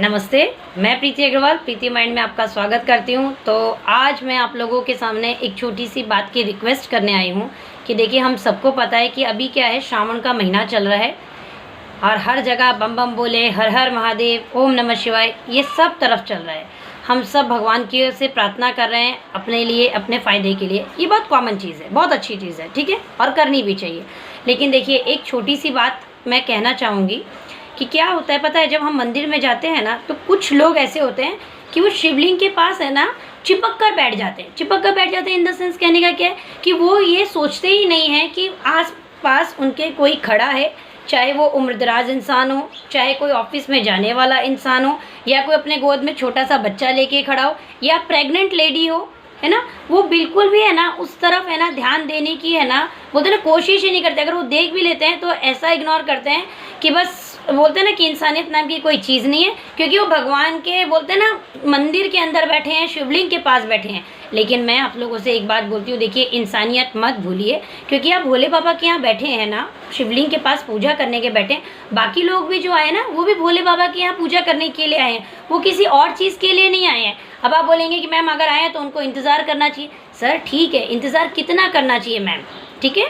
नमस्ते, मैं प्रीति अग्रवाल प्रीति माइंड में आपका स्वागत करती हूँ। तो आज मैं आप लोगों के सामने एक छोटी सी बात की रिक्वेस्ट करने आई हूँ कि देखिए, हम सबको पता है कि अभी क्या है, श्रावण का महीना चल रहा है और हर जगह बम बम बोले, हर हर महादेव, ओम नमः शिवाय, ये सब तरफ चल रहा है। हम सब भगवान की ओर से प्रार्थना कर रहे हैं अपने लिए, अपने फ़ायदे के लिए। ये बहुत कॉमन चीज़ है, बहुत अच्छी चीज़ है, ठीक है, और करनी भी चाहिए। लेकिन देखिए, एक छोटी सी बात मैं कहना चाहूँगी कि क्या होता है पता है, जब हम मंदिर में जाते हैं ना, तो कुछ लोग ऐसे होते हैं कि वो शिवलिंग के पास है ना चिपक कर बैठ जाते हैं। चिपक कर बैठ जाते हैं इन द सेंस, कहने का क्या है कि वो ये सोचते ही नहीं है कि आस पास उनके कोई खड़ा है, चाहे वो उम्रदराज इंसान हो, चाहे कोई ऑफिस में जाने वाला इंसान हो, या कोई अपने गोद में छोटा सा बच्चा लेके खड़ा हो, या प्रेग्नेंट लेडी हो, है ना। वो बिल्कुल भी है ना उस तरफ है ना ध्यान देने की है ना, बोलते हैं ना, कोशिश ही नहीं करते। अगर वो देख भी लेते हैं तो ऐसा इग्नोर करते हैं कि बस, बोलते हैं ना कि इंसानियत नाम की कोई चीज़ नहीं है, क्योंकि वो भगवान के, बोलते हैं ना, मंदिर के अंदर बैठे हैं, शिवलिंग के पास बैठे हैं। लेकिन मैं आप लोगों से एक बात बोलती हूँ, देखिए, इंसानियत मत भूलिए, क्योंकि आप भोले बाबा के यहाँ बैठे हैं ना, शिवलिंग के पास पूजा करने के बैठे हैं। बाकी लोग भी जो आए ना, वो भी भोले बाबा के यहाँ पूजा करने के लिए आए हैं, वो किसी और चीज़ के लिए नहीं आए हैं। अब आप बोलेंगे कि मैम अगर आए हैं तो उनको इंतज़ार करना चाहिए। सर ठीक है, इंतज़ार कितना करना चाहिए मैम, ठीक है,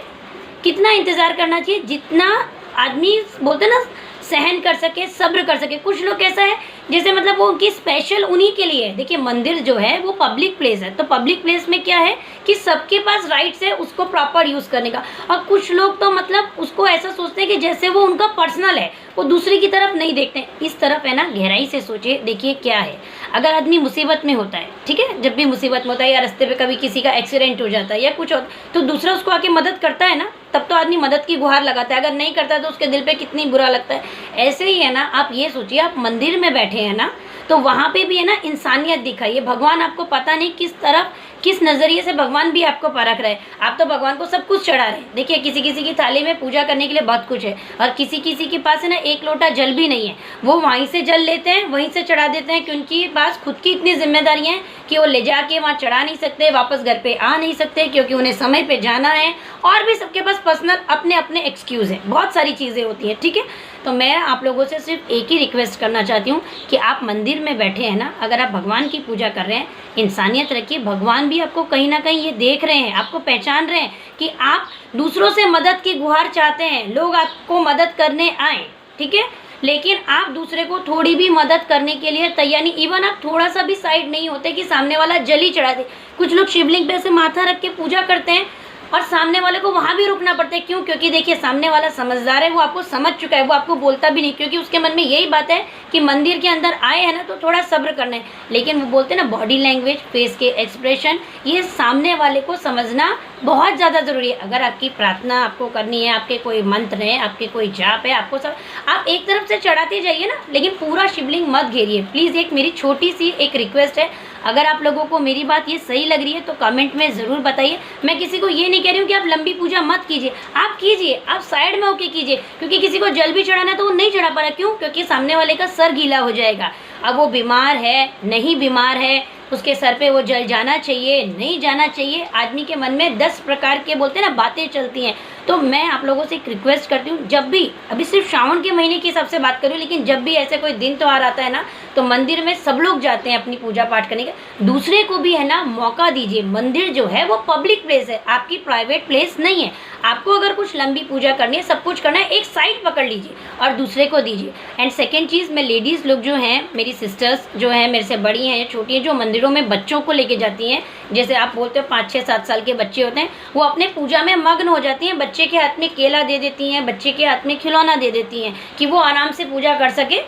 कितना इंतज़ार करना चाहिए? जितना आदमी, बोलते हैं ना, सहन कर सके, सब्र कर सके। कुछ लोग कैसा है, जैसे मतलब वो उनकी स्पेशल उन्हीं के लिए है। देखिए, मंदिर जो है वो पब्लिक प्लेस है, तो पब्लिक प्लेस में क्या है कि सबके पास राइट्स है उसको प्रॉपर यूज़ करने का। और कुछ लोग तो मतलब उसको ऐसा सोचते हैं कि जैसे वो उनका पर्सनल है, वो दूसरे की तरफ नहीं देखते हैं। इस तरफ है ना गहराई से सोचिए। देखिए क्या है, अगर आदमी मुसीबत में होता है, ठीक है, जब भी मुसीबत में होता है या रास्ते पे कभी किसी का एक्सीडेंट हो जाता है या कुछ और, तो दूसरा उसको आके मदद करता है ना, तब तो आदमी मदद की गुहार लगाता है। अगर नहीं करता है तो उसके दिल पे कितनी बुरा लगता है। ऐसे ही है ना, आप ये सोचिए, आप मंदिर में बैठे हैं ना, तो वहाँ पे भी है ना इंसानियत दिखाइए। भगवान आपको पता नहीं किस तरफ, किस नज़रिए से भगवान भी आपको परख रहे हैं। आप तो भगवान को सब कुछ चढ़ा रहे हैं। देखिए, किसी किसी की थाली में पूजा करने के लिए बहुत कुछ है, और किसी किसी के पास है ना एक लोटा जल भी नहीं है, वो वहीं से जल लेते हैं, वहीं से चढ़ा देते हैं, क्योंकि उनके पास खुद की इतनी जिम्मेदारियाँ हैं कि वो ले जाके वहाँ चढ़ा नहीं सकते, वापस घर पे आ नहीं सकते, क्योंकि उन्हें समय पे जाना है, और भी सबके पास पर्सनल अपने अपने एक्सक्यूज़ हैं, बहुत सारी चीज़ें होती हैं, ठीक है। तो मैं आप लोगों से सिर्फ एक ही रिक्वेस्ट करना चाहती हूँ कि आप मंदिर में बैठे हैं ना, अगर आप भगवान की पूजा कर रहे हैं, इंसानियत रखिए। भगवान भी आपको कहीं ना कहीं ये देख रहे हैं, आपको पहचान रहे हैं कि आप दूसरों से मदद की गुहार चाहते हैं, लोग आपको मदद करने आए, ठीक है, लेकिन आप दूसरे को थोड़ी भी मदद करने के लिए तैयार नहीं। इवन आप थोड़ा सा भी साइड नहीं होते कि सामने वाला जल ही चढ़ा दे। कुछ लोग शिवलिंग पे ऐसे माथा रख के पूजा करते हैं और सामने वाले को वहाँ भी रुकना पड़ता है। क्यों? क्योंकि देखिए, सामने वाला समझदार है, वो आपको समझ चुका है, वो आपको बोलता भी नहीं, क्योंकि उसके मन में यही बात है कि मंदिर के अंदर आए हैं ना, तो थोड़ा सब्र करना है। लेकिन वो बोलते हैं ना, बॉडी लैंग्वेज, फेस के एक्सप्रेशन, ये सामने वाले को समझना बहुत ज़्यादा ज़रूरी है। अगर आपकी प्रार्थना आपको करनी है, आपके कोई मंत्र हैं, आपके कोई जाप है, आपको सब, आप एक तरफ से चढ़ाते जाइए ना, लेकिन पूरा शिवलिंग मत घेरिए प्लीज़। एक मेरी छोटी सी एक रिक्वेस्ट है, अगर आप लोगों को मेरी बात ये सही लग रही है तो कमेंट में ज़रूर बताइए। मैं किसी को ये नहीं कह रही हूँ कि आप लंबी पूजा मत कीजिए, आप कीजिए, आप साइड में होके कीजिए, क्योंकि किसी को जल भी चढ़ाना है तो वो नहीं चढ़ा पा रहा। क्यों? क्योंकि सामने वाले का सर गीला हो जाएगा। अब वो बीमार है, नहीं बीमार है, उसके सर पे वो जल जाना चाहिए, नहीं जाना चाहिए, आदमी के मन में 10 प्रकार के, बोलते हैं ना, बातें चलती हैं। तो मैं आप लोगों से एक रिक्वेस्ट करती हूँ, जब भी, अभी सिर्फ श्रावण के महीने के हिसाब से बात करूँ, लेकिन जब भी ऐसे कोई दिन त्योहार आता है ना, तो मंदिर में सब लोग जाते हैं अपनी पूजा पाठ करने के, दूसरे को भी है ना मौका दीजिए। मंदिर जो है वो पब्लिक प्लेस है, आपकी प्राइवेट प्लेस नहीं है। आपको अगर कुछ लंबी पूजा करनी है, सब कुछ करना है, एक साइड पकड़ लीजिए और दूसरे को दीजिए। एंड सेकेंड चीज़, मैं लेडीज़ लोग जो हैं, मेरी सिस्टर्स जो हैं, मेरे से बड़ी हैं या छोटी हैं, जो मंदिरों में बच्चों को लेके जाती हैं, जैसे आप बोलते हो 5, 6, 7 साल के बच्चे होते हैं, वो अपने पूजा में मग्न हो जाती हैं, बच्चे के हाथ में केला दे देती हैं, बच्चे के हाथ में खिलौना दे देती हैं कि वो आराम से पूजा कर सके,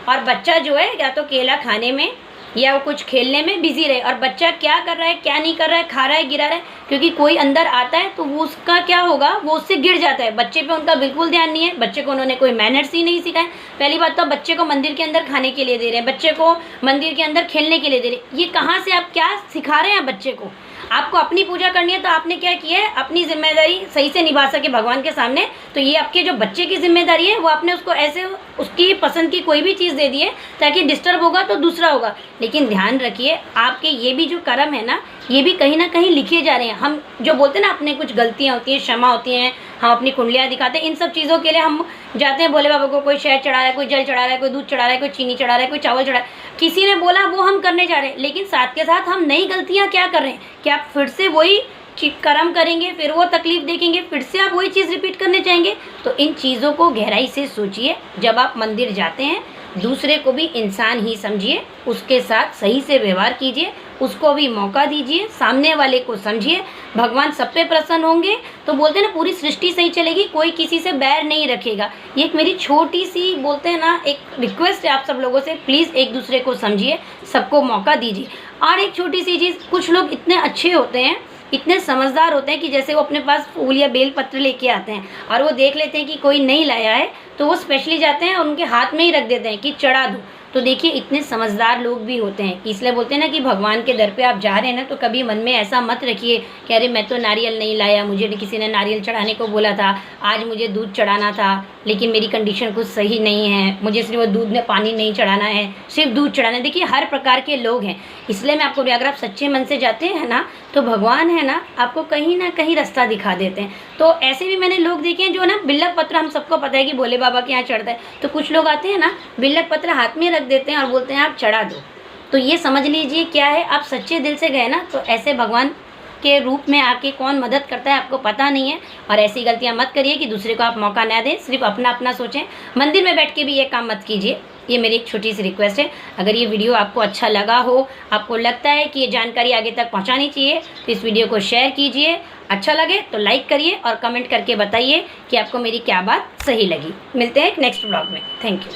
और बच्चा जो है या तो केला खाने में या वो कुछ खेलने में बिजी रहे। और बच्चा क्या कर रहा है, क्या नहीं कर रहा है, खा रहा है, गिरा रहा है, क्योंकि कोई अंदर आता है तो वो उसका क्या होगा, वो उससे गिर जाता है। बच्चे पे उनका बिल्कुल ध्यान नहीं है, बच्चे को उन्होंने कोई मैनर्स ही नहीं सिखाए। पहली बात तो बच्चे को मंदिर के अंदर खाने के लिए दे रहे हैं, बच्चे को मंदिर के अंदर खेलने के लिए दे रहे हैं, ये कहाँ से आप क्या सिखा रहे हैं बच्चे को? आपको अपनी पूजा करनी है तो आपने क्या किया है, अपनी जिम्मेदारी सही से निभा सके भगवान के सामने, तो ये आपके जो बच्चे की जिम्मेदारी है, वो आपने उसको ऐसे उसकी पसंद की कोई भी चीज़ दे दी है ताकि डिस्टर्ब होगा तो दूसरा होगा। लेकिन ध्यान रखिए, आपके ये भी जो कर्म है ना, ये भी कहीं ना कहीं लिखे जा रहे हैं। हम जो बोलते हैं ना, अपने कुछ गलतियाँ होती हैं, क्षमा होती हैं, हम अपनी कुंडलियाँ दिखाते हैं। इन सब चीज़ों के लिए हम जाते हैं भोले बाबा को। कोई शहद चढ़ा रहा है, कोई जल चढ़ा रहा है, कोई दूध चढ़ा रहा है, कोई चीनी चढ़ा रहा है, कोई चावल चढ़ा रहा है। किसी ने बोला वो हम करने जा रहे हैं, लेकिन साथ के साथ हम नई गलतियाँ क्या कर रहे हैं कि आप फिर से वही कर्म करेंगे, फिर वो तकलीफ देखेंगे, फिर से आप वही चीज़ रिपीट करने चाहेंगे। तो इन चीज़ों को गहराई से सोचिए। जब आप मंदिर जाते हैं, दूसरे को भी इंसान ही समझिए, उसके साथ सही से व्यवहार कीजिए, उसको भी मौका दीजिए, सामने वाले को समझिए। भगवान सब पे प्रसन्न होंगे तो बोलते हैं ना पूरी सृष्टि सही चलेगी, कोई किसी से बैर नहीं रखेगा। ये एक मेरी छोटी सी बोलते हैं ना एक रिक्वेस्ट है आप सब लोगों से, प्लीज़ एक दूसरे को समझिए, सबको मौका दीजिए। और एक छोटी सी चीज़, कुछ लोग इतने अच्छे होते हैं, इतने समझदार होते हैं कि जैसे वो अपने पास फूल या बेल पत्र लेके आते हैं और वो देख लेते हैं कि कोई नहीं लाया है तो वो स्पेशली जाते हैं और उनके हाथ में ही रख देते हैं कि चढ़ा दो। तो देखिए इतने समझदार लोग भी होते हैं। इसलिए बोलते हैं ना कि भगवान के दर पे आप जा रहे हैं ना, तो कभी मन में ऐसा मत रखिए कि अरे मैं तो नारियल नहीं लाया, मुझे किसी ने नारियल चढ़ाने को बोला था, आज मुझे दूध चढ़ाना था लेकिन मेरी कंडीशन कुछ सही नहीं है, मुझे सिर्फ वो दूध में पानी नहीं चढ़ाना है, सिर्फ दूध चढ़ाना है। देखिए हर प्रकार के लोग हैं। इसलिए मैं आपको, अगर आप सच्चे मन से जाते हैं ना तो भगवान है ना आपको कहीं ना कहीं रास्ता दिखा देते हैं। तो ऐसे भी मैंने लोग देखे हैं जो ना बिल्लक पत्र, हम सबको पता है कि भोले बाबा के यहाँ चढ़ता है, तो कुछ लोग आते हैं ना बिल्लक पत्र हाथ में रख देते हैं और बोलते हैं आप चढ़ा दो। तो ये समझ लीजिए क्या है, आप सच्चे दिल से गए ना तो ऐसे भगवान के रूप में आके कौन मदद करता है आपको पता नहीं है। और ऐसी गलतियां मत करिए कि दूसरे को आप मौका ना दें, सिर्फ अपना अपना सोचें। मंदिर में बैठ के भी ये काम मत कीजिए। ये मेरी एक छोटी सी रिक्वेस्ट है। अगर ये वीडियो आपको अच्छा लगा हो, आपको लगता है कि ये जानकारी आगे तक पहुंचानी चाहिए, तो इस वीडियो को शेयर कीजिए। अच्छा लगे तो लाइक करिए और कमेंट करके बताइए कि आपको मेरी क्या बात सही लगी। मिलते हैं नेक्स्ट ब्लॉग में। Thank you.